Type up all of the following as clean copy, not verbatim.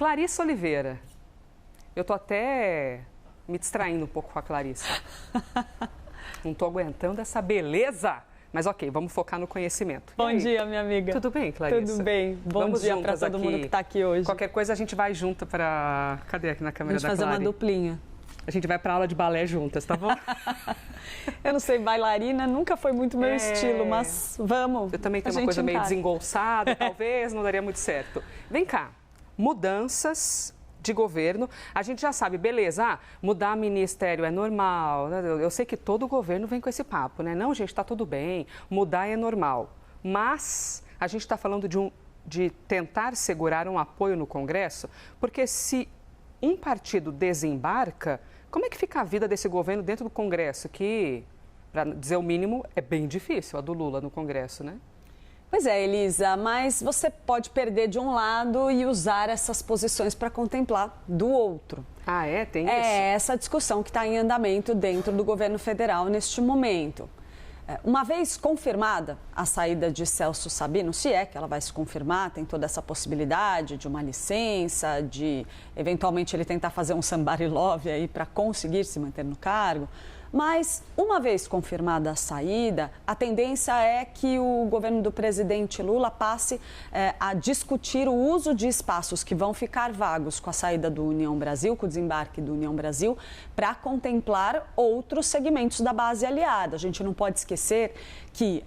Clarissa Oliveira. Eu tô até me distraindo um pouco com a Clarissa. Não tô aguentando essa beleza. Mas ok, vamos focar no conhecimento. Bom dia, minha amiga. Tudo bem, Clarissa? Tudo bem. Bom dia para todo mundo que está aqui hoje. Qualquer coisa a gente vai junto para... Cadê aqui na câmera da Clary? A gente fazer uma duplinha. A gente vai para aula de balé juntas, tá bom? Eu não sei, bailarina nunca foi muito meu estilo, mas vamos. Eu também tenho uma coisa meio desengolçada, talvez não daria muito certo. Vem cá, mudanças de governo, a gente já sabe, beleza, mudar ministério é normal, eu sei que todo governo vem com esse papo, né? Não, gente, está tudo bem, mudar é normal, mas a gente está falando de tentar segurar um apoio no Congresso, porque se um partido desembarca, como é que fica a vida desse governo dentro do Congresso, que, para dizer o mínimo, é bem difícil, a do Lula no Congresso, né? Pois é, Elisa, mas você pode perder de um lado e usar essas posições para contemplar do outro. Ah, é? Tem isso? É essa discussão que está em andamento dentro do governo federal neste momento. Uma vez confirmada a saída de Celso Sabino, se é que ela vai se confirmar, tem toda essa possibilidade de uma licença, de eventualmente ele tentar fazer um somebody love aí para conseguir se manter no cargo. Mas, uma vez confirmada a saída, a tendência é que o governo do presidente Lula passe a discutir o uso de espaços que vão ficar vagos com a saída do União Brasil, com o desembarque do União Brasil, para contemplar outros segmentos da base aliada. A gente não pode esquecer que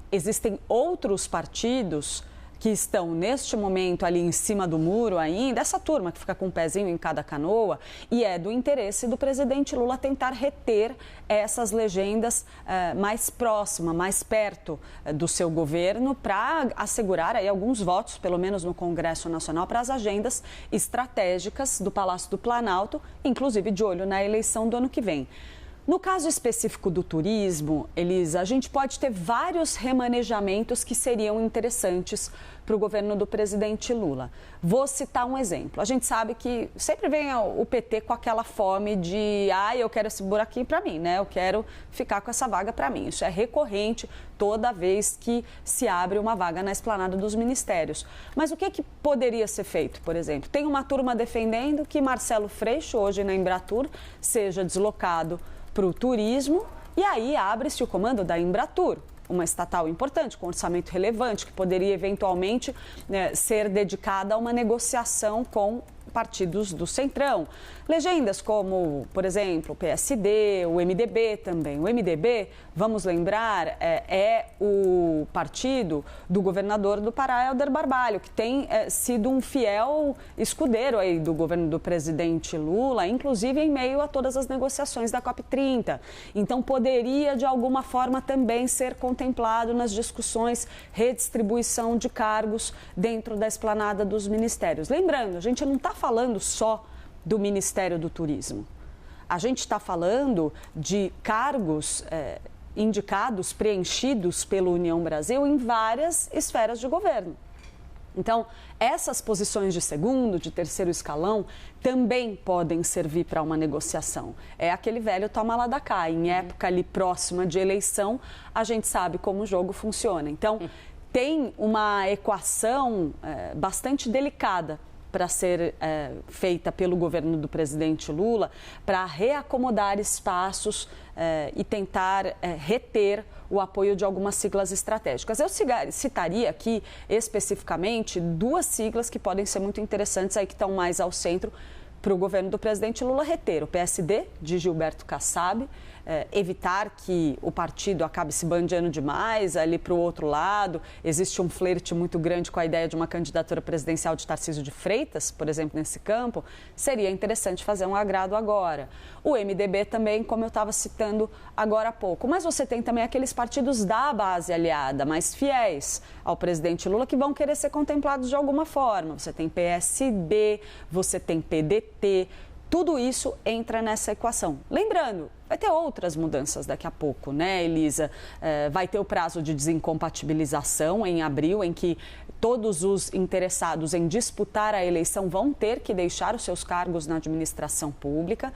existem outros partidos que estão neste momento ali em cima do muro ainda, essa turma que fica com um pezinho em cada canoa, e é do interesse do presidente Lula tentar reter essas legendas mais próximas, mais perto do seu governo, para assegurar aí alguns votos, pelo menos no Congresso Nacional, para as agendas estratégicas do Palácio do Planalto, inclusive de olho na eleição do ano que vem. No caso específico do turismo, Elisa, a gente pode ter vários remanejamentos que seriam interessantes para o governo do presidente Lula. Vou citar um exemplo. A gente sabe que sempre vem o PT com aquela fome de eu quero esse buraquinho para mim, né? Eu quero ficar com essa vaga para mim. Isso é recorrente toda vez que se abre uma vaga na esplanada dos ministérios. Mas o que poderia ser feito, por exemplo? Tem uma turma defendendo que Marcelo Freixo, hoje na Embratur, seja deslocado para o turismo, e aí abre-se o comando da Embratur, uma estatal importante, com orçamento relevante, que poderia eventualmente ser dedicada a uma negociação com partidos do Centrão. Legendas como, por exemplo, o PSD, o MDB também. O MDB, vamos lembrar, é o partido do governador do Pará, Helder Barbalho, que tem sido um fiel escudeiro aí do governo do presidente Lula, inclusive em meio a todas as negociações da COP30. Então, poderia, de alguma forma, também ser contemplado nas discussões redistribuição de cargos dentro da esplanada dos ministérios. Lembrando, a gente não está falando só do Ministério do Turismo. A gente está falando de cargos indicados, preenchidos pela União Brasil em várias esferas de governo. Então, essas posições de segundo, de terceiro escalão, também podem servir para uma negociação. É aquele velho toma lá da cá. Em época ali próxima de eleição, a gente sabe como o jogo funciona. Então, tem uma equação bastante delicada para ser feita pelo governo do presidente Lula, para reacomodar espaços e tentar reter o apoio de algumas siglas estratégicas. Eu citaria aqui especificamente duas siglas que podem ser muito interessantes, aí que estão mais ao centro para o governo do presidente Lula reter. O PSD, de Gilberto Kassab, evitar que o partido acabe se bandeando demais ali para o outro lado. Existe um flerte muito grande com a ideia de uma candidatura presidencial de Tarcísio de Freitas, por exemplo, nesse campo. Seria interessante fazer um agrado agora. O MDB também, como eu estava citando agora há pouco. Mas você tem também aqueles partidos da base aliada, mais fiéis ao presidente Lula, que vão querer ser contemplados de alguma forma. Você tem PSB, você tem PDT. Tudo isso entra nessa equação. Lembrando, Vai ter outras mudanças daqui a pouco, né, Elisa? Vai ter o prazo de desincompatibilização em abril, em que todos os interessados em disputar a eleição vão ter que deixar os seus cargos na administração pública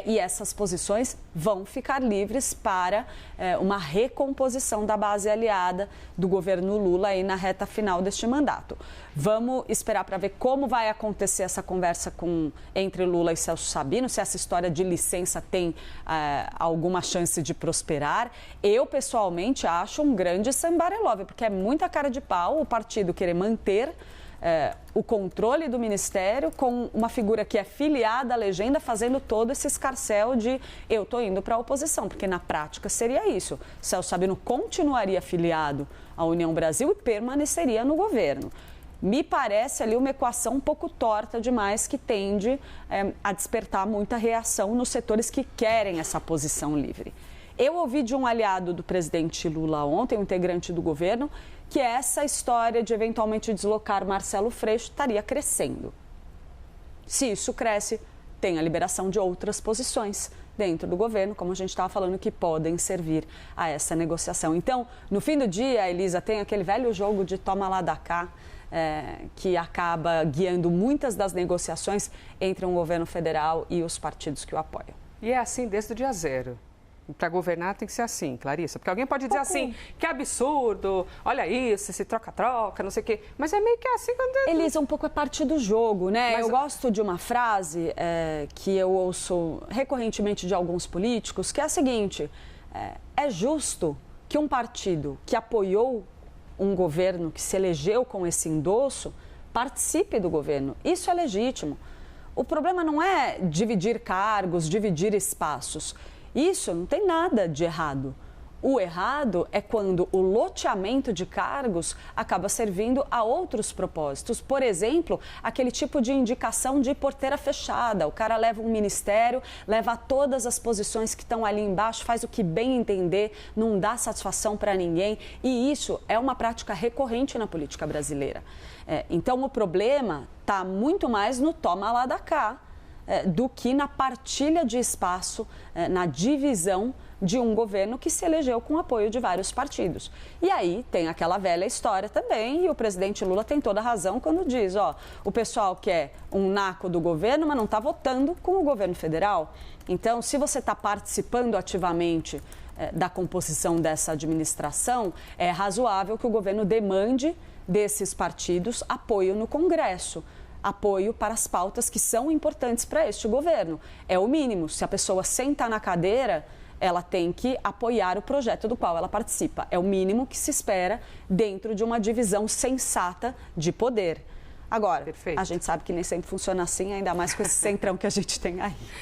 e essas posições vão ficar livres para uma recomposição da base aliada do governo Lula aí na reta final deste mandato. Vamos esperar para ver como vai acontecer essa conversa entre Lula e Celso Sabino, se essa história de licença tem alguma chance de prosperar. Eu, pessoalmente, acho um grande sambarelove, porque é muita cara de pau o partido querer manter o controle do ministério com uma figura que é filiada à legenda, fazendo todo esse escarcéu de eu estou indo para a oposição, porque na prática seria isso. Celso Sabino continuaria filiado à União Brasil e permaneceria no governo. Me parece ali uma equação um pouco torta demais que tende a despertar muita reação nos setores que querem essa posição livre. Eu ouvi de um aliado do presidente Lula ontem, um integrante do governo, que essa história de eventualmente deslocar Marcelo Freixo estaria crescendo. Se isso cresce, tem a liberação de outras posições dentro do governo, como a gente estava falando, que podem servir a essa negociação. Então, no fim do dia, Elisa, tem aquele velho jogo de toma lá da cá, que acaba guiando muitas das negociações entre um governo federal e os partidos que o apoiam. E é assim desde o dia zero. Para governar tem que ser assim, Clarissa. Porque alguém pode dizer assim, que absurdo, olha isso, esse troca-troca, não sei o quê. Mas é meio que assim quando... Elisa, um pouco é parte do jogo, né? Mas eu gosto de uma frase que eu ouço recorrentemente de alguns políticos, que é a seguinte: é justo que um partido que apoiou um governo, que se elegeu com esse endosso, participe do governo. Isso é legítimo. O problema não é dividir cargos, dividir espaços. Isso não tem nada de errado. O errado é quando o loteamento de cargos acaba servindo a outros propósitos. Por exemplo, aquele tipo de indicação de porteira fechada. O cara leva um ministério, leva todas as posições que estão ali embaixo, faz o que bem entender, não dá satisfação para ninguém. E isso é uma prática recorrente na política brasileira. Então, o problema está muito mais no toma lá da cá do que na partilha de espaço, na divisão de um governo que se elegeu com o apoio de vários partidos. E aí tem aquela velha história também, e o presidente Lula tem toda a razão quando diz, o pessoal quer um naco do governo, mas não está votando com o governo federal. Então, se você está participando ativamente da composição dessa administração, é razoável que o governo demande desses partidos apoio no Congresso. Apoio para as pautas que são importantes para este governo. É o mínimo. Se a pessoa senta na cadeira, ela tem que apoiar o projeto do qual ela participa. É o mínimo que se espera dentro de uma divisão sensata de poder. Agora, a gente sabe que nem sempre funciona assim, ainda mais com esse centrão que a gente tem aí.